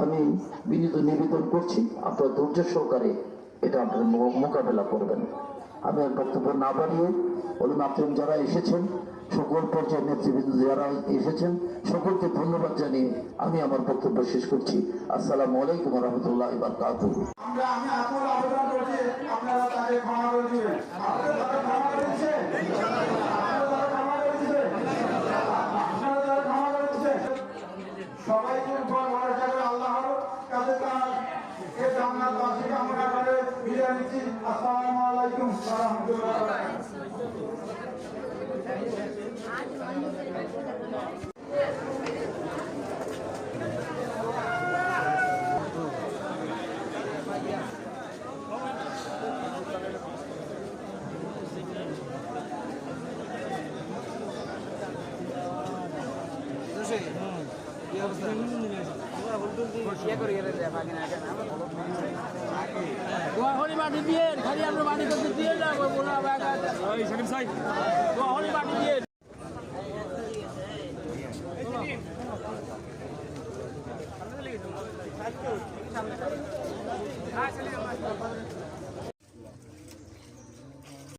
আমি বিনীত নিবেদন করছি আপনারা ধৈর্য সহকারে এটা আপনার মোকাবেলা করবেন। আমি আর বক্তব্য না বাড়িয়ে মাত্র যারা এসেছেন, সকল পর্যায়ের নেতৃবৃন্দ যারা এসেছেন, সকলকে ধন্যবাদ জানিয়ে আমি আমার বক্তব্য শেষ করছি। আসসালামু আলাইকুম ওয়া রাহমাতুল্লাহি ওয়া বারাকাতুহু। আমি আকুল আবেদন করছি, আপনারা তাকে ক্ষমা করে দিবেন। আপনারা তাকে ক্ষমা করে দিচ্ছেন, সবাইকে উপর ভরসা করে আল্লাহর কাছে তার এই জান্নাত বাসী কামনা করে বিদায় নিচ্ছি। আসসালামু আলাইকুম ওয়া রাহমাতুল্লাহি ওয়া বারাকাতুহু। মাটি দিয়ে খালি আমরা মাটি করতে দিয়ে যাবো মাটি দিয়ে